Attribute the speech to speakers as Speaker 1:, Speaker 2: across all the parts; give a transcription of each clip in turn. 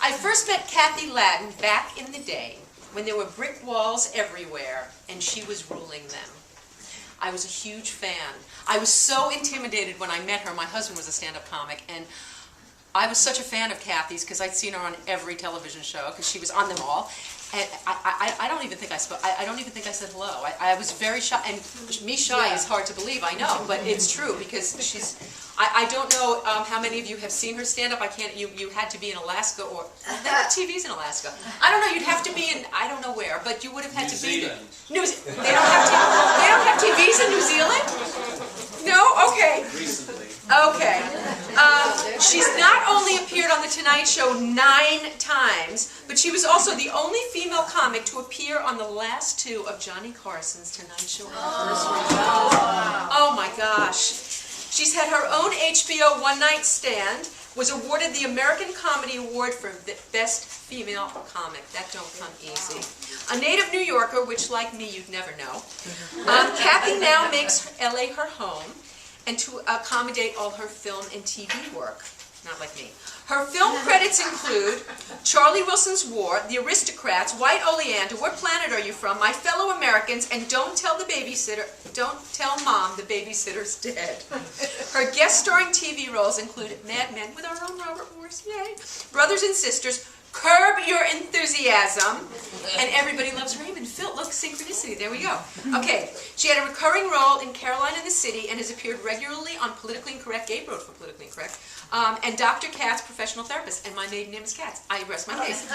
Speaker 1: I first met Cathy Ladman back in the day when there were brick walls everywhere and she was ruling them. I was a huge fan. I was so intimidated when I met her. My husband was a stand-up comic, and I was such a fan of Cathy's because I'd seen her on every television show because she was on them all. And I don't even think I spoke. I don't even think I said hello. I was very shy, and me shy is hard to believe. I know, but it's true because she's. I don't know how many of you have seen her stand up. I can't. You had to be in Alaska, or there are TVs in Alaska. I don't know. You'd have to be in. I don't know where, but you would have had to be there. They don't have TVs in New Zealand. No. Okay.
Speaker 2: Recently.
Speaker 1: Okay. She's not only appeared on The Tonight Show 9 times, but she was also the only female comic to appear on the last 2 of Johnny Carson's Tonight Show anniversary. Oh my gosh. She's had her own HBO one-night stand, was awarded the American Comedy Award for Best Female Comic. That don't come easy. A native New Yorker, which like me you'd never know. Cathy now makes LA her home, and to accommodate all her film and TV work. Not like me. Her film credits include Charlie Wilson's War, The Aristocrats, White Oleander, What Planet Are You From, My Fellow Americans, and Don't Tell Mom the Babysitter's Dead. Her guest starring TV roles include Mad Men with our own Robert Morris, yay, Brothers and Sisters, Curb Your Enthusiasm, and Everybody Loves Raymond. Phil, look, synchronicity, there we go. Okay, she had a recurring role in Caroline in the City and has appeared regularly on Politically Incorrect, Gabe wrote for Politically Incorrect, and Dr. Katz, Professional Therapist, and my maiden name is Katz. I rest my case.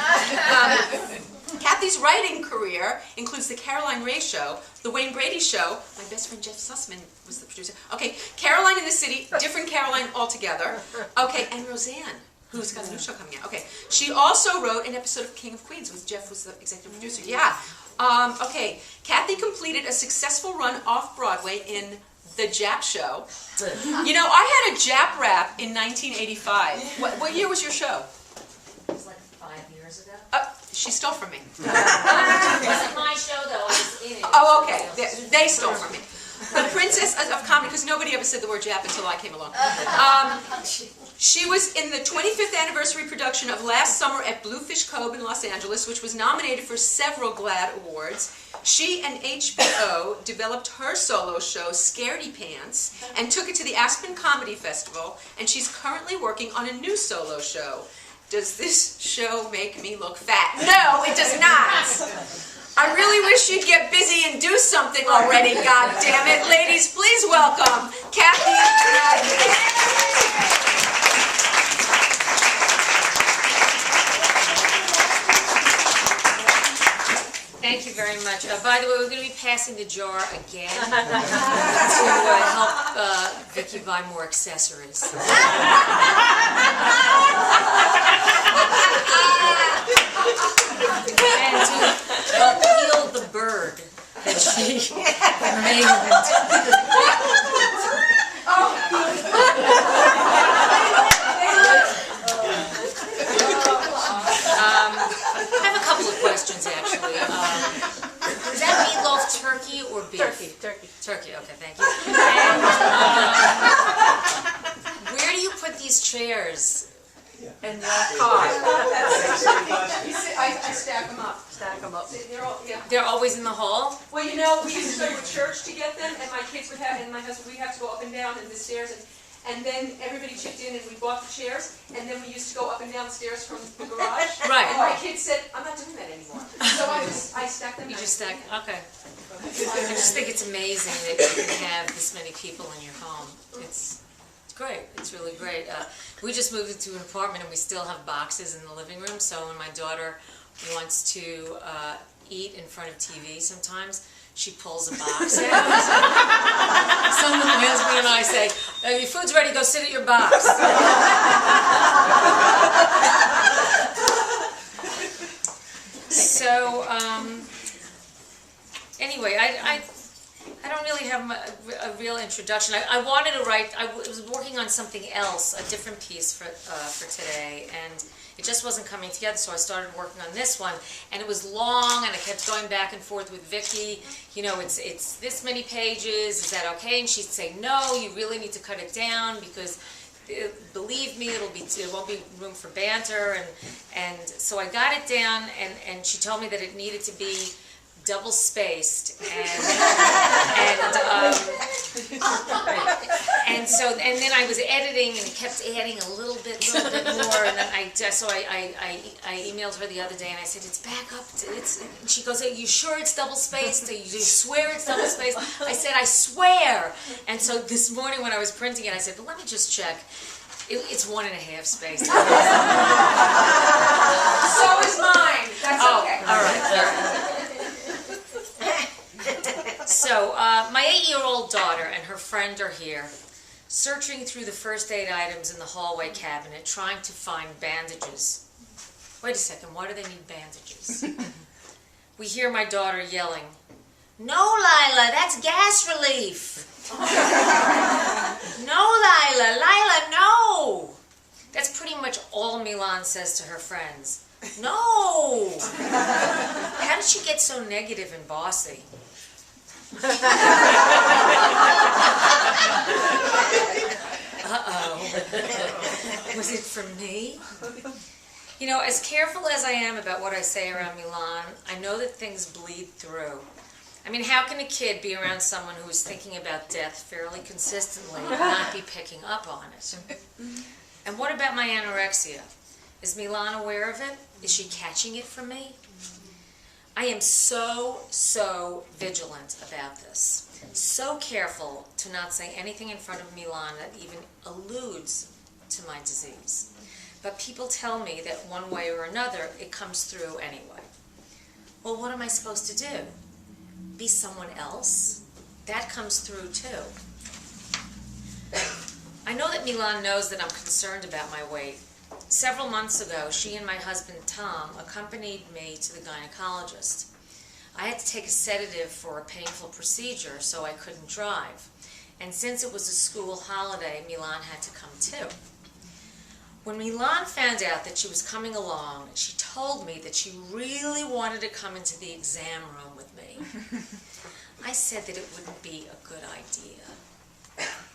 Speaker 1: Cathy's writing career includes The Caroline Ray Show, The Wayne Brady Show, my best friend Jeff Sussman was the producer, okay, Caroline in the City, different Caroline altogether, okay, and Roseanne, who's got a new show coming out. Okay, she also wrote an episode of King of Queens with Jeff was the executive producer. Yeah. Okay, Cathy completed a successful run off-Broadway in The Jap Show. You know, I had a Jap rap in 1985. What year was your show?
Speaker 3: It was like 5 years ago.
Speaker 1: She stole from me.
Speaker 3: It wasn't my show though, I was in it.
Speaker 1: Oh, okay. They stole from me. The Princess of Comedy, because nobody ever said the word Jap until I came along. She was in the 25th anniversary production of Last Summer at Bluefish Cove in Los Angeles, which was nominated for several GLAAD awards. She and HBO developed her solo show, Scaredy Pants, and took it to the Aspen Comedy Festival, and she's currently working on a new solo show. Does this show make me look fat? No, it does not. I really wish you'd get busy and do something already, God damn it. Ladies, please welcome Cathy Ladman.
Speaker 3: Thank you very much. By the way, we're going to be passing the jar again to help Vicki buy more accessories. And to help heal the bird that she made. I have a couple of questions, actually. Is that meatloaf turkey or beef?
Speaker 1: Turkey.
Speaker 3: Turkey, okay, thank you. And where do you put these chairs?
Speaker 1: And the car. I stack them up. They're all, yeah.
Speaker 3: They're always in the hall?
Speaker 1: Well, you know, we used to go to church to get them, and my kids would have, and my husband, we'd have to go up and down the stairs, and then everybody chipped in and we bought the chairs, and then we used to go up and down the stairs from the garage.
Speaker 3: Right.
Speaker 1: And my kids said, I'm not doing that anymore. So I stacked them.
Speaker 3: You just stack, okay. I just think it's amazing that you can have this many people in your home. It's great. It's really great. We just moved into an apartment and we still have boxes in the living room, so when my daughter wants to eat in front of TV sometimes, she pulls a box out. So my husband and I say, your food's ready, go sit at your box. So, anyway, I don't really have a real introduction. I wanted to write, I was working on something else, a different piece for today, and it just wasn't coming together, so I started working on this one, and it was long, and I kept going back and forth with Vicki, you know, it's this many pages, is that okay? And she'd say, no, you really need to cut it down, because believe me, it won't be room for banter, and so I got it down, and she told me that it needed to be double spaced, and then I was editing and kept adding a little bit more, and then I emailed her the other day and I said, it's back up, and she goes, are you sure it's double spaced? Do you swear it's double spaced? I said, I swear. And so this morning when I was printing it, I said, but let me just check. It's 1.5 spaced. So
Speaker 1: is mine. That's okay.
Speaker 3: All right. So, my 8-year-old daughter and her friend are here, searching through the first aid items in the hallway cabinet, trying to find bandages. Wait a second, why do they need bandages? We hear my daughter yelling, no, Lila, that's gas relief. No, Lila, no. That's pretty much all Milan says to her friends. No. How did she get so negative and bossy? Uh-oh. Was it for me? You know, as careful as I am about what I say around Milan, I know that things bleed through. I mean, how can a kid be around someone who is thinking about death fairly consistently and not be picking up on it? And what about my anorexia? Is Milan aware of it? Is she catching it from me? I am so vigilant about this. So careful to not say anything in front of Milan that even alludes to my disease. But people tell me that one way or another, it comes through anyway. Well, what am I supposed to do? Be someone else? That comes through too. I know that Milan knows that I'm concerned about my weight. Several months ago, she and my husband Tom accompanied me to the gynecologist. I had to take a sedative for a painful procedure, so I couldn't drive. And since it was a school holiday, Milan had to come too. When Milan found out that she was coming along, she told me that she really wanted to come into the exam room with me. I said that it wouldn't be a good idea.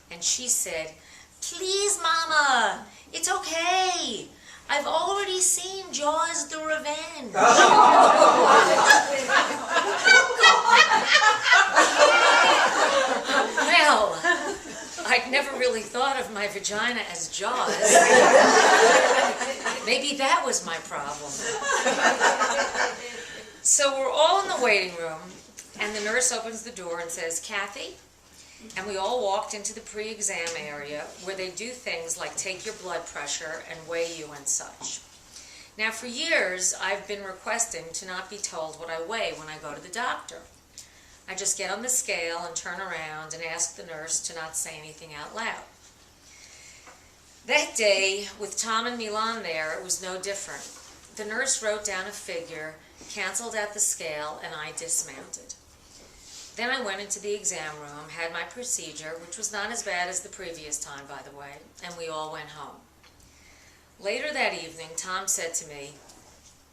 Speaker 3: And she said, please, Mama, it's okay. I've already seen Jaws the Revenge. Well, I'd never really thought of my vagina as Jaws. Maybe that was my problem. So we're all in the waiting room, and the nurse opens the door and says, Cathy? And we all walked into the pre-exam area where they do things like take your blood pressure and weigh you and such. Now for years, I've been requesting to not be told what I weigh when I go to the doctor. I just get on the scale and turn around and ask the nurse to not say anything out loud. That day, with Tom and Milan there, it was no different. The nurse wrote down a figure, canceled out the scale, and I dismounted. Then I went into the exam room, had my procedure, which was not as bad as the previous time, by the way, and we all went home. Later that evening, Tom said to me,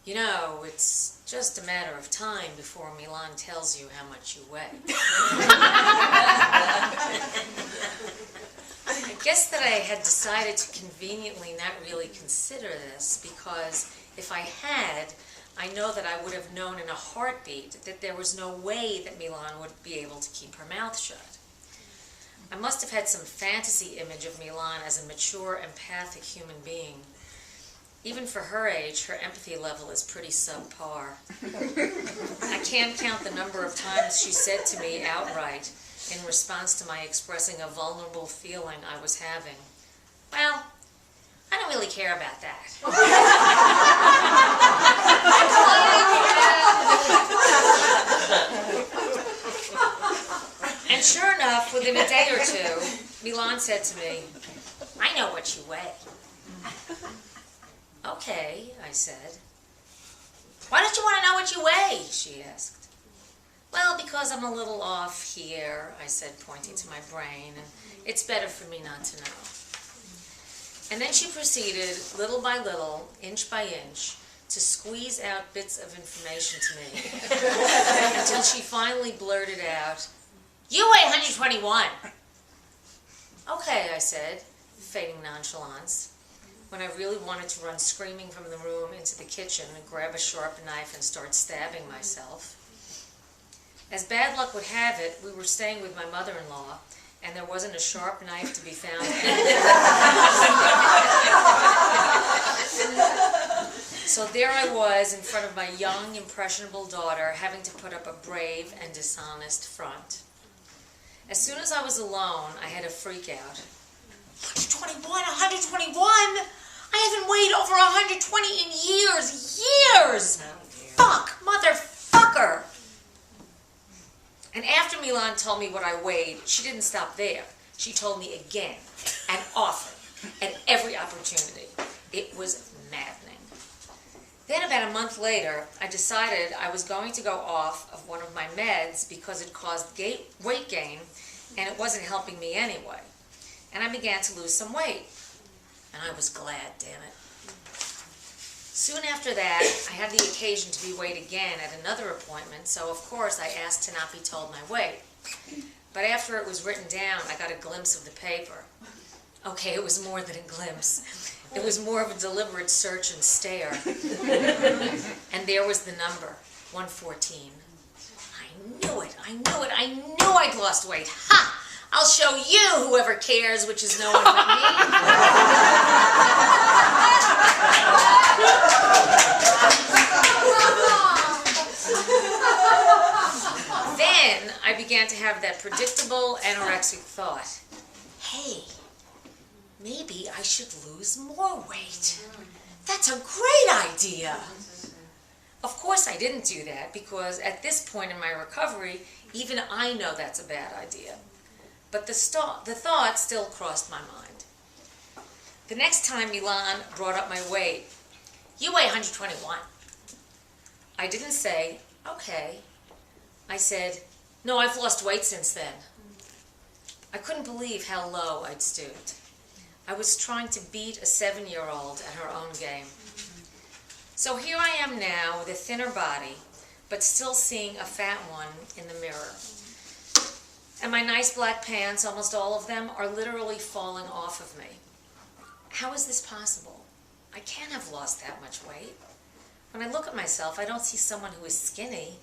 Speaker 3: you know, it's just a matter of time before Milan tells you how much you weigh. I guess that I had decided to conveniently not really consider this, because if I had, I know that I would have known in a heartbeat that there was no way that Milan would be able to keep her mouth shut. I must have had some fantasy image of Milan as a mature, empathic human being. Even for her age, her empathy level is pretty subpar. I can't count the number of times she said to me outright, in response to my expressing a vulnerable feeling I was having, well, I don't really care about that. And sure enough, within a day or two, Milan said to me, I know what you weigh. Okay, I said. Why don't you want to know what you weigh? She asked. Well, because I'm a little off here, I said, pointing to my brain, and it's better for me not to know. And then she proceeded, little by little, inch by inch, to squeeze out bits of information to me, until she finally blurted out, you weigh 121. Okay, I said, feigning nonchalance, when I really wanted to run screaming from the room into the kitchen and grab a sharp knife and start stabbing myself. As bad luck would have it, we were staying with my mother-in-law, and there wasn't a sharp knife to be found anywhere. So there I was in front of my young, impressionable daughter, having to put up a brave and dishonest front. As soon as I was alone, I had a freak out. 121, 121! I haven't weighed over 120 in years! Years! Fuck! Motherfucker! And after Milan told me what I weighed, she didn't stop there. She told me again, and often, at every opportunity. It was maddening. Then about a month later, I decided I was going to go off of one of my meds because it caused weight gain, and it wasn't helping me anyway. And I began to lose some weight. And I was glad, damn it. Soon after that, I had the occasion to be weighed again at another appointment, so of course I asked to not be told my weight. But after it was written down, I got a glimpse of the paper. Okay, it was more than a glimpse. It was more of a deliberate search and stare. And there was the number, 114. I knew it, I knew I'd lost weight. Ha! I'll show you, whoever cares, which is no one but me. Then I began to have that predictable anorexic thought. Hey, maybe I should lose more weight. That's a great idea. Of course I didn't do that because at this point in my recovery, even I know that's a bad idea. But the thought still crossed my mind. The next time Milan brought up my weight, you weigh 121. I didn't say, okay. I said, no, I've lost weight since then. I couldn't believe how low I'd stooped. I was trying to beat a 7-year-old at her own game. So here I am now with a thinner body, but still seeing a fat one in the mirror. And my nice black pants, almost all of them, are literally falling off of me. How is this possible? I can't have lost that much weight. When I look at myself, I don't see someone who is skinny.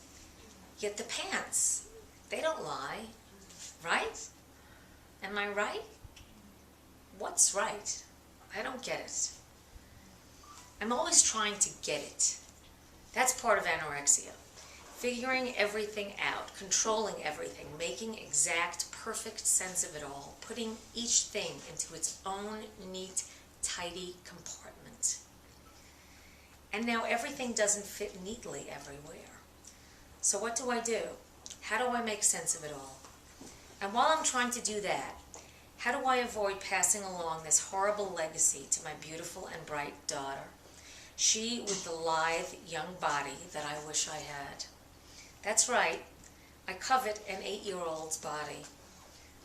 Speaker 3: Yet the pants, they don't lie, right? Am I right? What's right? I don't get it. I'm always trying to get it. That's part of anorexia. Figuring everything out, controlling everything, making exact, perfect sense of it all, putting each thing into its own neat, tidy compartment. And now everything doesn't fit neatly everywhere. So what do? How do I make sense of it all? And while I'm trying to do that, how do I avoid passing along this horrible legacy to my beautiful and bright daughter? She with the lithe, young body that I wish I had. That's right, I covet an 8-year-old's body.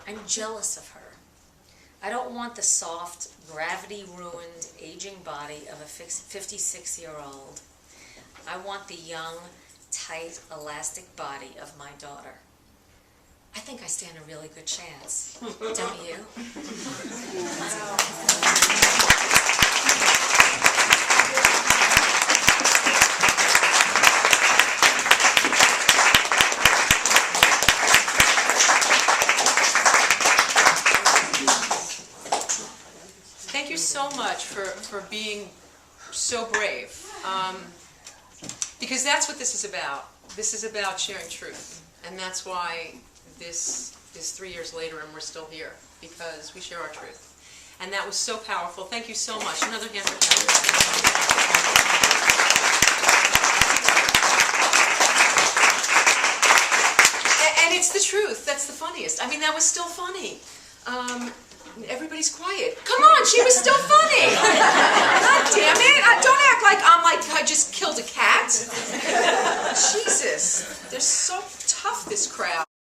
Speaker 3: I'm jealous of her. I don't want the soft, gravity-ruined, aging body of a 56-year-old. I want the young, tight, elastic body of my daughter. I think I stand a really good chance, don't you?
Speaker 1: Thank you so much for being so brave. Because that's what this is about. This is about sharing truth. And that's why this is 3 years later and we're still here. Because we share our truth. And that was so powerful. Thank you so much. Another hand for Cathy. And it's the truth. That's the funniest. I mean, that was still funny. Everybody's quiet. Come on, she was still funny. God damn it. Don't act like I just killed a cat. Jesus. They're so